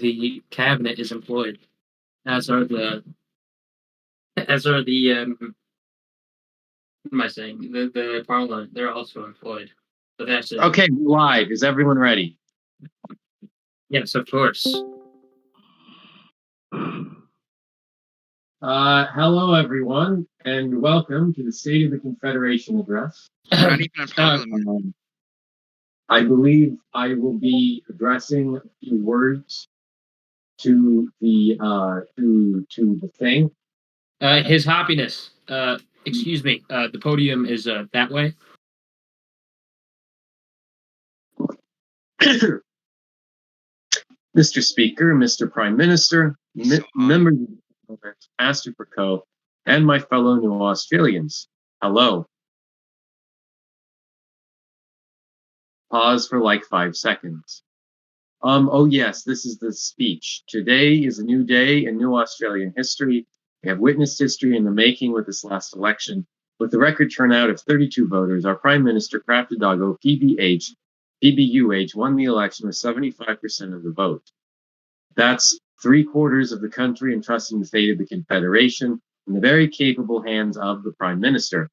the cabinet is employed, as are the what am I saying? The parliament, they're also employed. So that's it. Okay, live. Is everyone ready? Yes, of course. Hello, everyone, and welcome to the State of the Confederation address. Not even in Parliament. I believe I will be addressing a few words to the thing. His Happiness. Excuse me. The podium is that way. Mr. Speaker, Mr. Prime Minister, members of the Master Perco, and my fellow New Australians. Hello. Pause for like 5 seconds. Oh yes, this is the speech. Today is a new day in New Australian history. We have witnessed history in the making with this last election. With the record turnout of 32 voters, our Prime Minister, Craftidago PBUH, won the election with 75% of the vote. That's 3/4 of the country entrusting the fate of the Confederation in the very capable hands of the Prime Minister.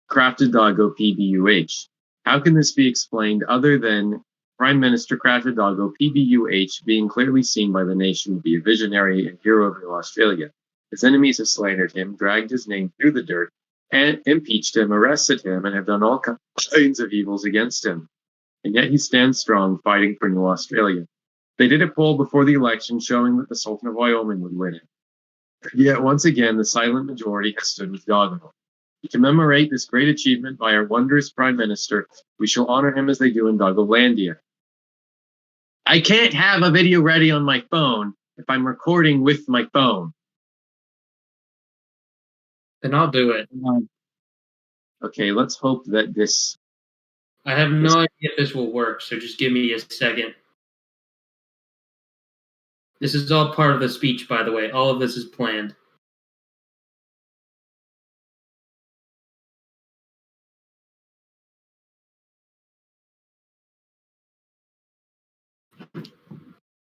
Craftidago PBUH. How can this be explained other than Prime Minister Craftidago PBUH being clearly seen by the nation to be a visionary and hero of New Australia? His enemies have slandered him, dragged his name through the dirt, and impeached him, arrested him, and have done all kinds of evils against him. And yet he stands strong, fighting for New Australia. They did a poll before the election showing that the Sultan of Wyoming would win it. Yet once again, the silent majority has stood with Doggo. To commemorate this great achievement by our wondrous Prime Minister, we shall honor him as they do in Doggolandia. I can't have a video ready on my phone if I'm recording with my phone. Then I'll do it. Okay, let's hope that this... I have no idea if this will work, so just give me a second. This is all part of the speech, by the way. All of this is planned.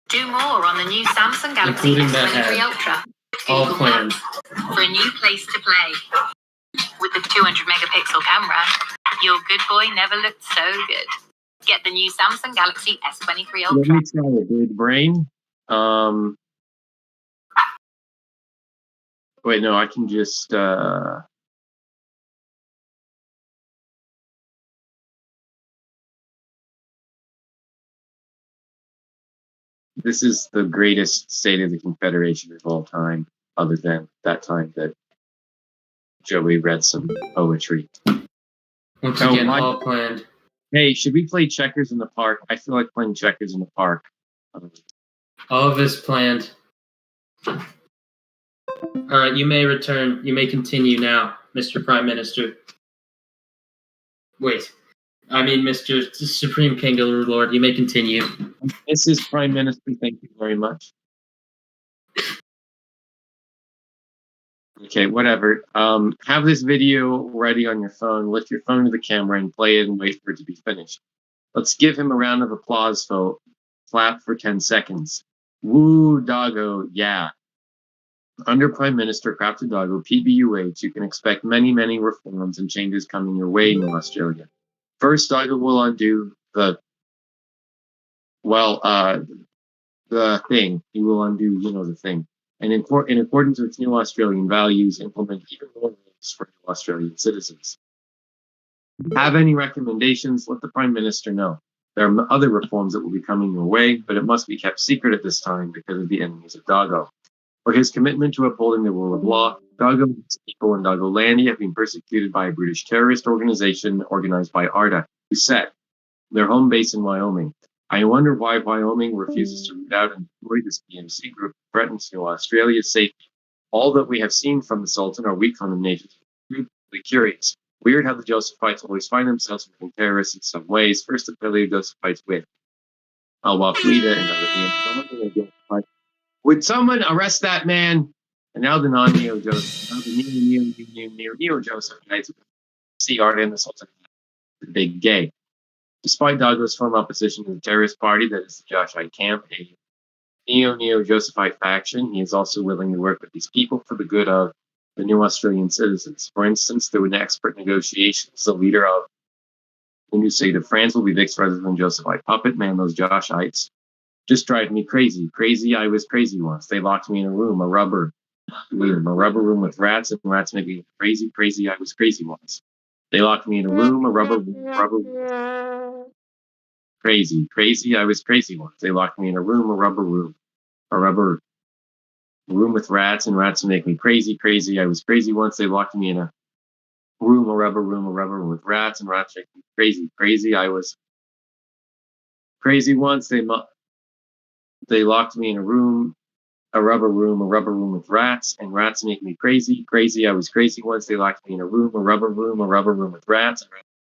Do more on the new Samsung Galaxy Including that S23 ad. Ultra. All Google planned. Maps for a new place to play. With the 200 megapixel camera, your good boy never looked so good. Get the new Samsung Galaxy S23 Ultra. Let me try it, big brain. Wait, no, I can just... This is the greatest State of the Confederation of all time, other than that time that Joey read some poetry. Once again, all planned. Hey, should we play checkers in the park? I feel like playing checkers in the park. All of this planned. All right, you may return. You may continue now, Mr. Prime Minister. Wait. I mean, Mr. Supreme Kangaroo Lord, you may continue. Mrs. Prime Minister, thank you very much. Okay, whatever. Have this video ready on your phone. Lift your phone to the camera and play it and wait for it to be finished. Let's give him a round of applause, folks. Clap for 10 seconds. Woo, doggo, yeah. Under Prime Minister Craftidago PBUH, you can expect many, many reforms and changes coming your way in Australia. First, Doggo will undo the thing. He will undo, the thing. And in accordance with new Australian values, implement even more rules for new Australian citizens. Have any recommendations? Let the Prime Minister know. There are other reforms that will be coming your way, but it must be kept secret at this time because of the enemies of Doggo. For his commitment to upholding the rule of law, Doggo and his people in Doggolandia have been persecuted by a British terrorist organization organized by ARDA, who set their home base in Wyoming. I wonder why Wyoming refuses to root out and destroy this PMC group that threatens New Australia's safety. All that we have seen from the Sultan are weak condemnations. Really curious. Weird how the Josephites always find themselves becoming terrorists in some ways. First, the Paleo Josephites with Al-Waflida and other names. Would someone arrest that man? And now the non-Neo-Joseph, Neo-Josephites see ARDA and the Sultan, the big gay. Despite Douglas' firm opposition to the terrorist party that is the Joshite camp, a neo-Josephite faction, he is also willing to work with these people for the good of the new Australian citizens. For instance, through an expert negotiations, the leader of the new state of France will be Vic's resident Josephite puppet. Man, those Joshites just drive me crazy. Crazy, I was crazy once. They locked me in a room, a rubber room with rats, and rats make me crazy. Crazy, I was crazy once. They locked me in a room, a rubber room. Crazy, I was crazy once. They locked me in a room, a rubber room with rats, and rats make me crazy. Crazy, I was crazy once. They locked me in a room, a rubber room with rats, and rats make me crazy. Crazy, I was crazy once. They locked me in a room, a rubber room with rats, and rats make me crazy. Crazy, I was crazy once. They locked me in a room, a rubber room with rats, and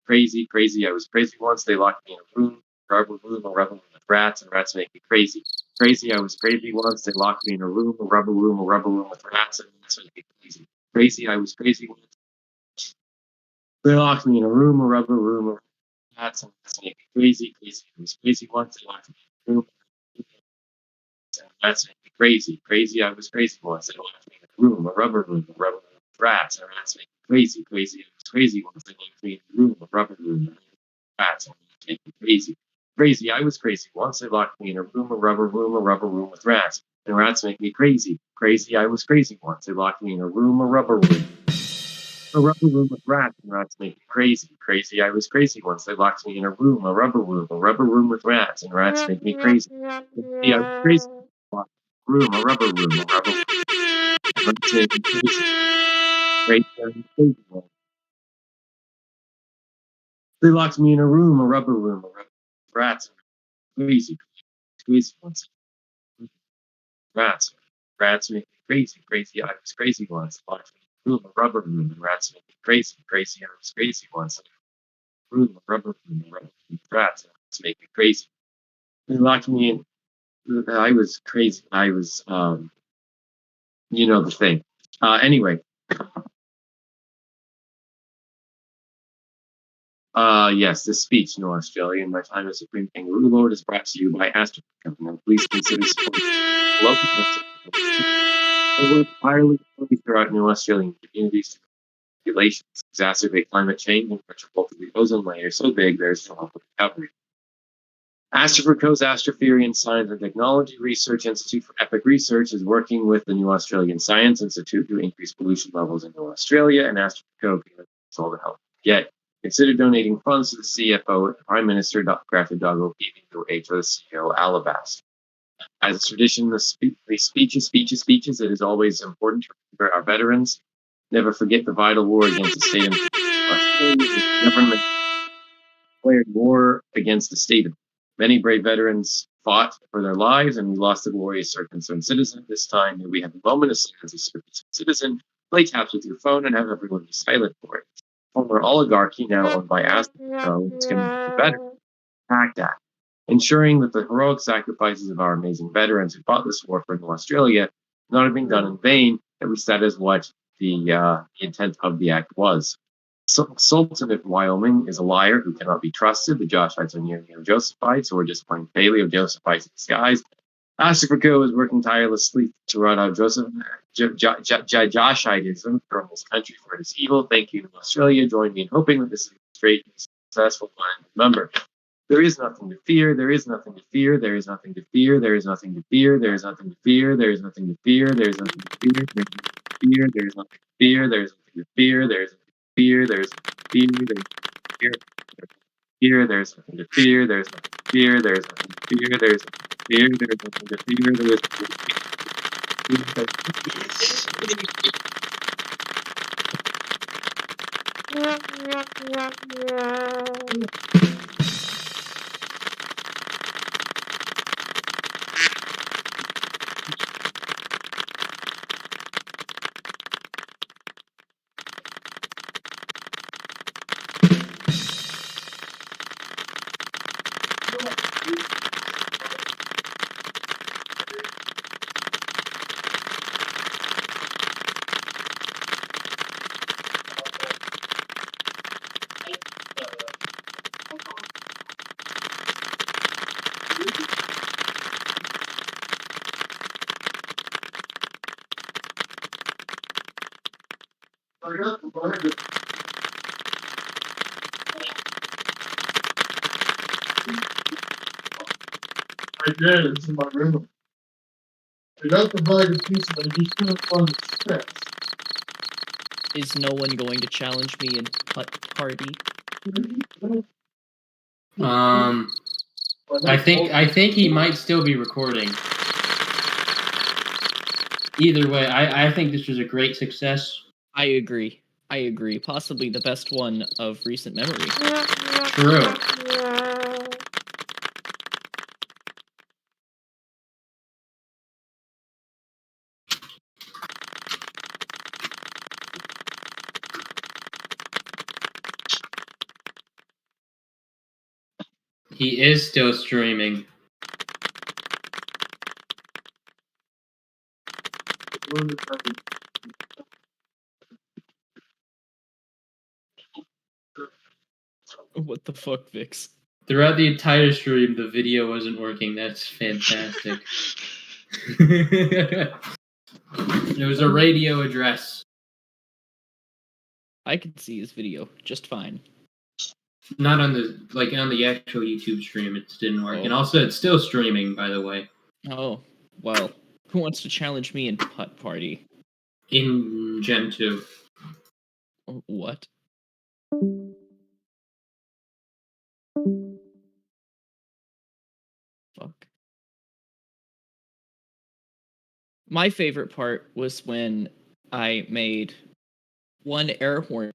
crazy, I was crazy once. They locked me in a room, a rubber room with rats, and rats make me crazy. Crazy, I was crazy once. They locked me in a room, a rubber room with rats, and rats make me crazy. Crazy, I was crazy once. They locked me in a room, a rubber room with rats, and rats make me crazy. Crazy, I was crazy once. They locked me in a room, and rats make me crazy. Crazy, I was crazy once. They locked me in a room, a rubber room with rats, and rats make me crazy. Crazy, I was crazy once. They locked me in a room, a rubber room with rats, and rats make me crazy. Crazy, I was crazy once. They locked me in a room, a rubber room with rats, and rats make me crazy. Crazy, I was crazy once. They locked me in a room, a rubber room with rats, and rats make me crazy. Crazy, I was crazy once. They locked me in a room, a rubber room with rats, and rats make me crazy. Crazy, I was crazy. Room, a rubber room with rats make me crazy. Crazy, I was crazy once. They locked me in a room, a rubber room with rats, and crazy once. Rats make me crazy. Crazy, I was crazy once. Locked me in a room, a rubber room, and rats make me crazy. Crazy, I was crazy once. Room, a rubber room with rats, and rats make me crazy. They locked me in. I was crazy. I was, you know the thing. Anyway. Yes, this speech, no Australian, my time as Supreme Kangaroo Lord is brought to you by Astra Company. Please consider supporting local I work tirelessly throughout New Australian communities to populations, exacerbate climate change, and contribute to the ozone layer so big there's no hope of recovery. Astrophico's Astrophiry and Science and Technology Research Institute for Epic Research is working with the New Australian Science Institute to increase pollution levels in New Australia, and Astrophico can all the help get. Consider donating funds to the CFO, Prime Minister Grafton Doggo, PVOH, or the CEO, Alabasta. As a tradition of speeches, it is always important to remember our veterans. Never forget the vital war against the state of Australia. The government declared war against the state. Many brave veterans fought for their lives, and we lost a glorious concerned citizen. This time, we have a moment of silence as a citizen. Play taps with your phone and have everyone be silent for it. Former oligarchy, now owned by Astro, it's going to be better. PACT Act, ensuring that the heroic sacrifices of our amazing veterans who fought this war for New Australia have not been done in vain. At least that is what the intent of the act was. Sultan of Wyoming is a liar who cannot be trusted. The Joshites are neo-Josephites, who are just plain paleo Josephites in disguise. Astrophico is working tirelessly to root out Joshitism from this country, for it is evil. Thank you to Australia. Join me in hoping that this administration is successful. Remember, there is nothing to fear. There is nothing to fear. There is nothing to fear. There is nothing to fear. There is nothing to fear. There is nothing to fear. There is nothing to fear. There is nothing to fear. There is nothing to fear. There is nothing to fear. There is nothing to fear. There is nothing to fear. There is nothing to fear. There is nothing to fear. There is nothing to fear. There is nothing to fear. There is nothing to fear. There is nothing to fear. I did. It's in my room. I got the bag of pieces. I just couldn't find the steps. Is no one going to challenge me in putt party? I think he might still be recording. Either way, I think this was a great success. I agree. Possibly the best one of recent memory. True. He is still streaming. What the fuck, Vix? Throughout the entire stream, the video wasn't working. That's fantastic. It was a radio address. I could see his video just fine. Not on the actual YouTube stream, it didn't work. Oh. And also, it's still streaming, by the way. Oh, well. Who wants to challenge me in putt party? In Gen 2. What? Fuck. My favorite part was when I made one air horn